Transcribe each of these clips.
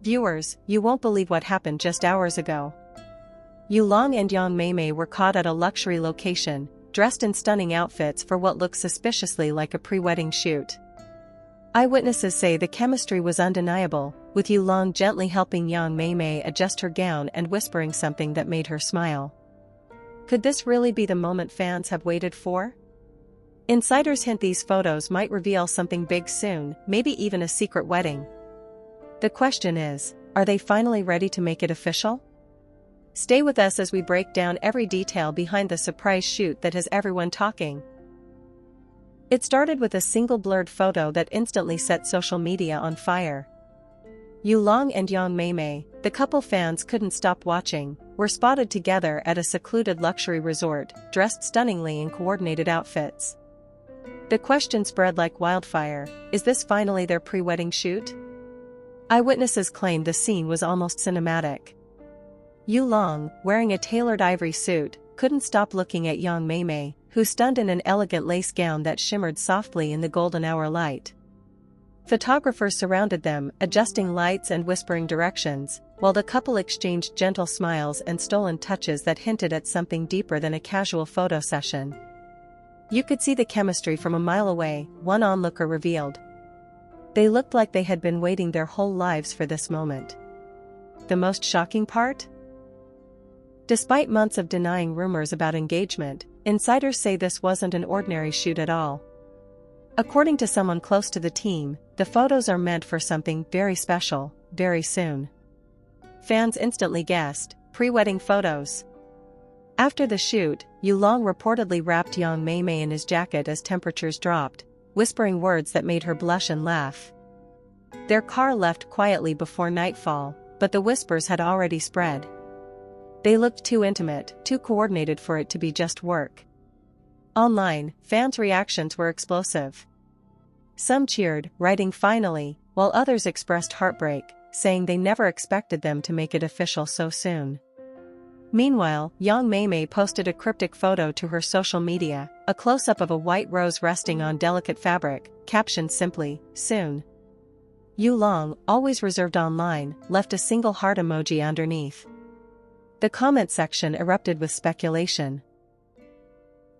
Viewers, you won't believe what happened just hours ago. Long and Yang Mei-Mei were caught at a luxury location, dressed in stunning outfits for what looks suspiciously like a pre-wedding shoot. Eyewitnesses say the chemistry was undeniable, with Long gently helping Yang Mei-Mei adjust her gown and whispering something that made her smile. Could this really be the moment fans have waited for? Insiders hint these photos might reveal something big soon, maybe even a secret wedding. The question is, are they finally ready to make it official? Stay with us as we break down every detail behind the surprise shoot that has everyone talking. It started with a single blurred photo that instantly set social media on fire. Long and Yang Mei-Mei, the couple fans couldn't stop watching, were spotted together at a secluded luxury resort, dressed stunningly in coordinated outfits. The question spread like wildfire: is this finally their pre-wedding shoot? Eyewitnesses claimed the scene was almost cinematic. Long, wearing a tailored ivory suit, couldn't stop looking at Yang Mei-Mei, who stood in an elegant lace gown that shimmered softly in the golden hour light. Photographers surrounded them, adjusting lights and whispering directions, while the couple exchanged gentle smiles and stolen touches that hinted at something deeper than a casual photo session. You could see the chemistry from a mile away, one onlooker revealed. They looked like they had been waiting their whole lives for this moment. The most shocking part? Despite months of denying rumors about engagement, insiders say this wasn't an ordinary shoot at all. According to someone close to the team, the photos are meant for something very special, very soon. Fans instantly guessed, pre-wedding photos. After the shoot, Long reportedly wrapped Yang Mei-Mei in his jacket as temperatures dropped, whispering words that made her blush and laugh. Their car left quietly before nightfall, but the whispers had already spread. They looked too intimate, too coordinated for it to be just work. Online, fans' reactions were explosive. Some cheered, writing "finally," while others expressed heartbreak, saying they never expected them to make it official so soon. Meanwhile, Yang Mei-Mei posted a cryptic photo to her social media, a close-up of a white rose resting on delicate fabric, captioned simply, "Soon." Long, always reserved online, left a single heart emoji underneath. The comment section erupted with speculation.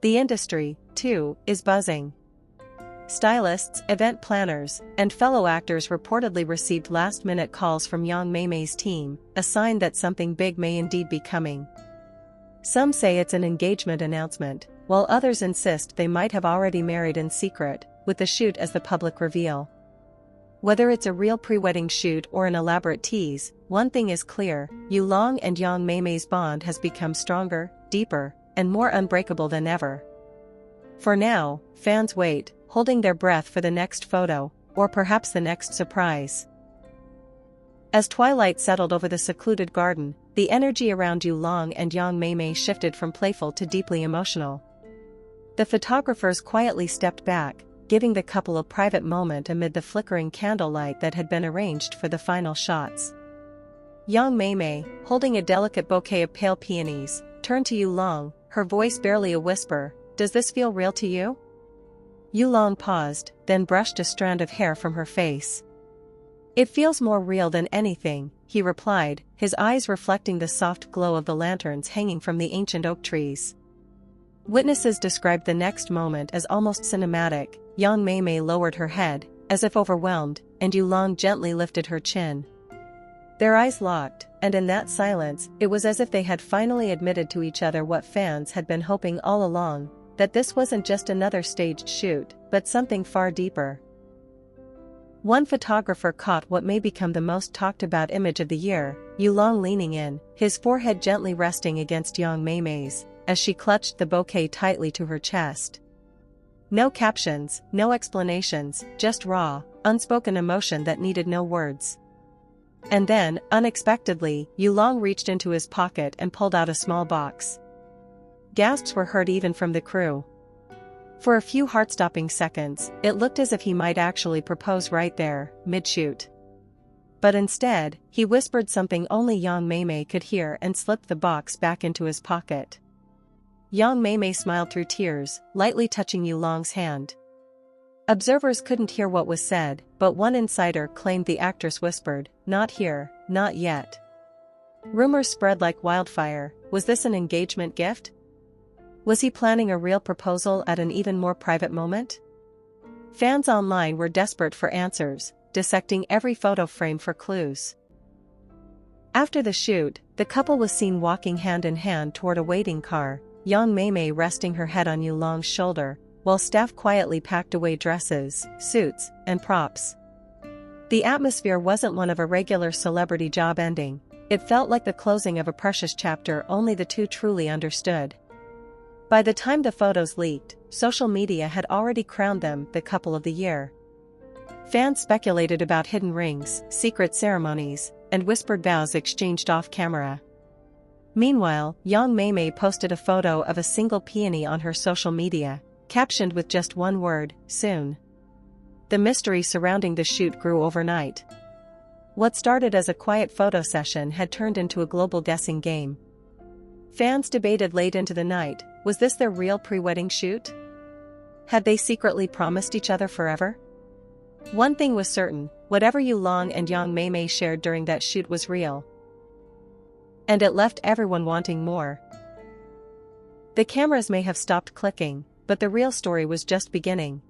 The industry, too, is buzzing. Stylists, event planners, and fellow actors reportedly received last-minute calls from Yang Mei-Mei's team, a sign that something big may indeed be coming. Some say it's an engagement announcement, while others insist they might have already married in secret, with the shoot as the public reveal. Whether it's a real pre-wedding shoot or an elaborate tease, one thing is clear: Long and Yang Mei-Mei's bond has become stronger, deeper, and more unbreakable than ever. For now, fans wait, holding their breath for the next photo, or perhaps the next surprise. As twilight settled over the secluded garden, the energy around Long and Yang Mei-Mei shifted from playful to deeply emotional. The photographers quietly stepped back, giving the couple a private moment amid the flickering candlelight that had been arranged for the final shots. Yang Mei-Mei, holding a delicate bouquet of pale peonies, turned to Long, her voice barely a whisper, "Does this feel real to you?" Long paused, then brushed a strand of hair from her face. "It feels more real than anything," he replied, his eyes reflecting the soft glow of the lanterns hanging from the ancient oak trees. Witnesses described the next moment as almost cinematic. Yang Mei-Mei lowered her head, as if overwhelmed, and Long gently lifted her chin. Their eyes locked, and in that silence, it was as if they had finally admitted to each other what fans had been hoping all along, that this wasn't just another staged shoot, but something far deeper. One photographer caught what may become the most talked about image of the year: Long leaning in, his forehead gently resting against Yang Mei-Mei's, as she clutched the bouquet tightly to her chest. No captions, no explanations, just raw, unspoken emotion that needed no words. And then, unexpectedly, Long reached into his pocket and pulled out a small box. Gasps were heard even from the crew. For a few heart-stopping seconds, it looked as if he might actually propose right there, mid-shoot. But instead, he whispered something only Yang Mei-Mei could hear and slipped the box back into his pocket. Yang Mei-Mei smiled through tears, lightly touching Long's hand. Observers couldn't hear what was said, but one insider claimed the actress whispered, "Not here, not yet." Rumors spread like wildfire. Was this an engagement gift? Was he planning a real proposal at an even more private moment? Fans online were desperate for answers, dissecting every photo frame for clues. After the shoot, the couple was seen walking hand in hand toward a waiting car, Yang Mei-Mei resting her head on Yu Long's shoulder, while staff quietly packed away dresses, suits, and props. The atmosphere wasn't one of a regular celebrity job ending. It felt like the closing of a precious chapter only the two truly understood. By the time the photos leaked, social media had already crowned them the couple of the year. Fans speculated about hidden rings, secret ceremonies, and whispered vows exchanged off-camera. Meanwhile, Yang Mei-Mei posted a photo of a single peony on her social media, captioned with just one word, "Soon." The mystery surrounding the shoot grew overnight. What started as a quiet photo session had turned into a global guessing game. Fans debated late into the night, was this their real pre-wedding shoot? Had they secretly promised each other forever? One thing was certain, whatever Yu Long and Yang Mei-Mei shared during that shoot was real. And it left everyone wanting more. The cameras may have stopped clicking, but the real story was just beginning.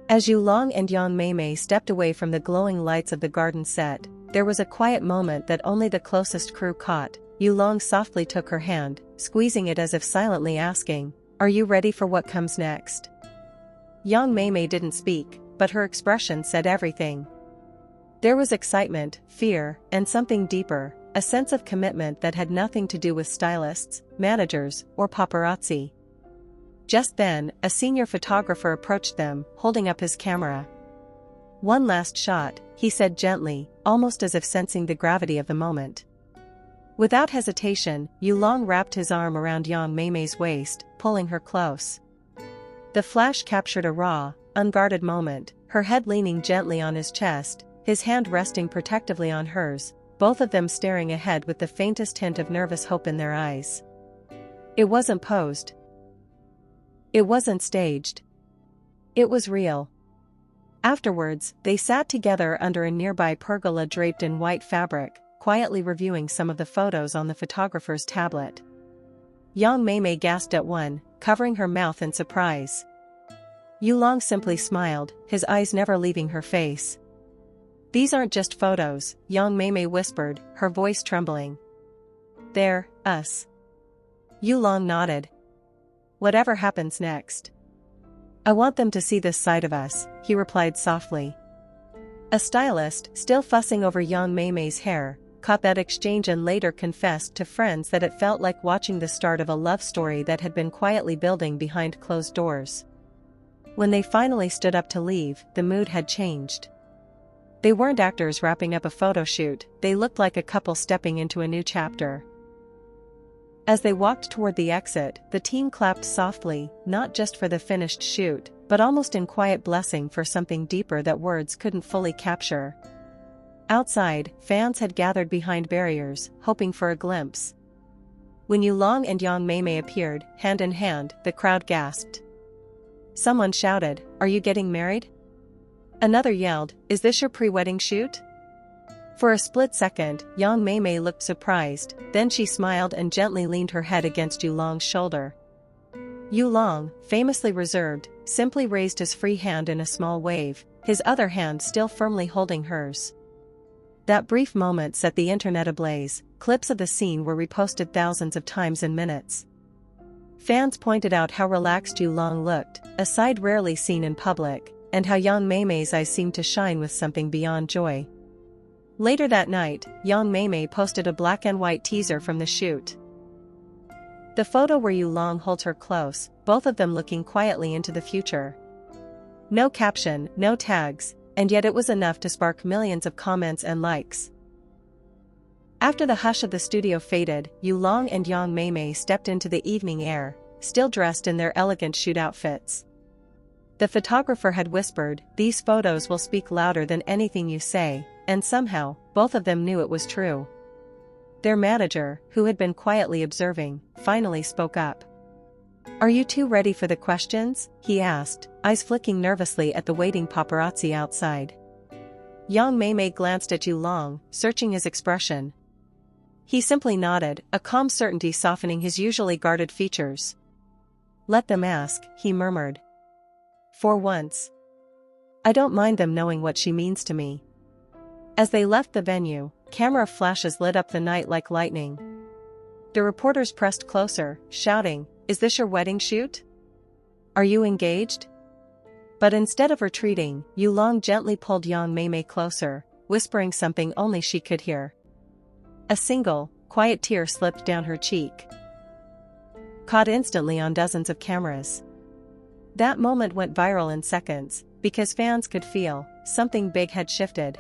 As Yu Long and Yang Mei-Mei stepped away from the glowing lights of the garden set, there was a quiet moment that only the closest crew caught. Yu Long softly took her hand, squeezing it as if silently asking, "Are you ready for what comes next?" Yang Mei-Mei didn't speak, but her expression said everything. There was excitement, fear, and something deeper, a sense of commitment that had nothing to do with stylists, managers, or paparazzi. Just then, a senior photographer approached them, holding up his camera. "One last shot," he said gently, almost as if sensing the gravity of the moment. Without hesitation, Yu Long wrapped his arm around Yang Mei-Mei's waist, pulling her close. The flash captured a raw, unguarded moment, her head leaning gently on his chest, his hand resting protectively on hers, both of them staring ahead with the faintest hint of nervous hope in their eyes. It wasn't posed. It wasn't staged. It was real. Afterwards, they sat together under a nearby pergola draped in white fabric, quietly reviewing some of the photos on the photographer's tablet. Yang Mei-Mei gasped at one, covering her mouth in surprise. Yu Long simply smiled, his eyes never leaving her face. "These aren't just photos," Yang Mei-Mei whispered, her voice trembling. "They're us." Yu Long nodded. "Whatever happens next, I want them to see this side of us," he replied softly. A stylist, still fussing over Yang Mei-Mei's hair, caught that exchange and later confessed to friends that it felt like watching the start of a love story that had been quietly building behind closed doors. When they finally stood up to leave, the mood had changed. They weren't actors wrapping up a photo shoot, they looked like a couple stepping into a new chapter. As they walked toward the exit, the team clapped softly, not just for the finished shoot, but almost in quiet blessing for something deeper that words couldn't fully capture. Outside, fans had gathered behind barriers, hoping for a glimpse. When Yu Long and Yang Mei-Mei appeared, hand in hand, the crowd gasped. Someone shouted, "Are you getting married?" Another yelled, "Is this your pre-wedding shoot?" For a split second, Yang Mei-Mei looked surprised, then she smiled and gently leaned her head against Yu Long's shoulder. Yu Long, famously reserved, simply raised his free hand in a small wave, his other hand still firmly holding hers. That brief moment set the internet ablaze. Clips of the scene were reposted thousands of times in minutes. Fans pointed out how relaxed Yu Long looked, a side rarely seen in public, and how Yang Mei-Mei's eyes seemed to shine with something beyond joy. Later that night, Yang Mei-Mei posted a black and white teaser from the shoot. The photo where Yu Long holds her close, both of them looking quietly into the future. No caption, no tags, and yet it was enough to spark millions of comments and likes. After the hush of the studio faded, Yu Long and Yang Mei-Mei stepped into the evening air, still dressed in their elegant shoot outfits. The photographer had whispered, "These photos will speak louder than anything you say," and somehow, both of them knew it was true. Their manager, who had been quietly observing, finally spoke up. "Are you two ready for the questions?" he asked, eyes flicking nervously at the waiting paparazzi outside. Yang Mei-Mei glanced at Yu Long, searching his expression. He simply nodded, a calm certainty softening his usually guarded features. "Let them ask," he murmured. "For once. I don't mind them knowing what she means to me." As they left the venue, camera flashes lit up the night like lightning. The reporters pressed closer, shouting, "Is this your wedding shoot? Are you engaged?" But instead of retreating, Yu Long gently pulled Yang Mei-Mei closer, whispering something only she could hear. A single, quiet tear slipped down her cheek, caught instantly on dozens of cameras. That moment went viral in seconds, because fans could feel something big had shifted.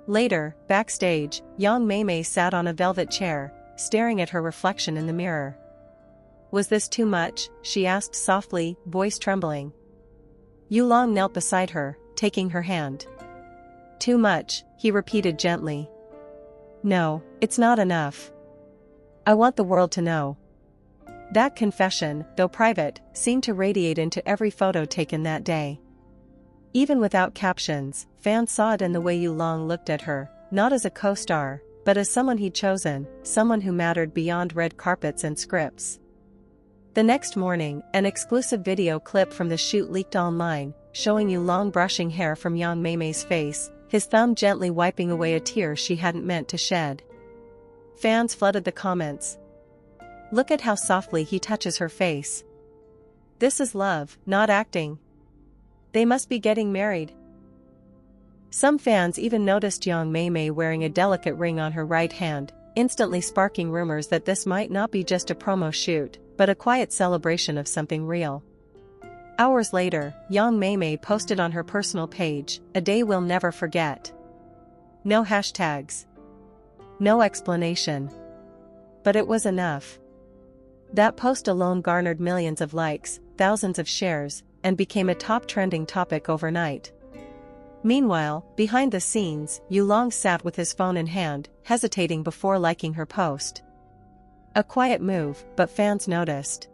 Later, backstage, Yang Mei-Mei sat on a velvet chair, staring at her reflection in the mirror. "Was this too much?" she asked softly, voice trembling. Yu Long knelt beside her, taking her hand. "Too much," he repeated gently. "No, it's not enough. I want the world to know." That confession, though private, seemed to radiate into every photo taken that day. Even without captions, fans saw it in the way Yu Long looked at her, not as a co-star, but as someone he'd chosen, someone who mattered beyond red carpets and scripts. The next morning, an exclusive video clip from the shoot leaked online, showing Yu Long brushing hair from Yang Mei-Mei's face, his thumb gently wiping away a tear she hadn't meant to shed. Fans flooded the comments. "Look at how softly he touches her face. This is love, not acting. They must be getting married." Some fans even noticed Yang Mei-Mei wearing a delicate ring on her right hand, instantly sparking rumors that this might not be just a promo shoot, but a quiet celebration of something real. Hours later, Yang Mei-Mei posted on her personal page, "A day we'll never forget." No hashtags. No explanation. But it was enough. That post alone garnered millions of likes, thousands of shares, and became a top trending topic overnight. Meanwhile, behind the scenes, Yu Long sat with his phone in hand, hesitating before liking her post. A quiet move, but fans noticed.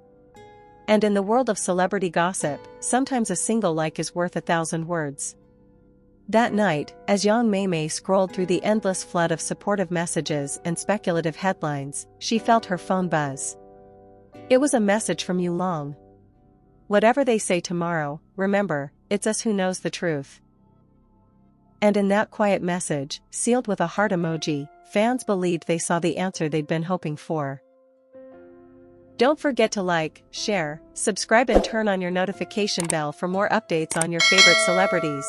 And in the world of celebrity gossip, sometimes a single like is worth 1,000 words. That night, as Yang Mei-Mei scrolled through the endless flood of supportive messages and speculative headlines, she felt her phone buzz. It was a message from Yu Long. "Whatever they say tomorrow, remember, it's us who knows the truth." And in that quiet message, sealed with a heart emoji, fans believed they saw the answer they'd been hoping for. Don't forget to like, share, subscribe and turn on your notification bell for more updates on your favorite celebrities.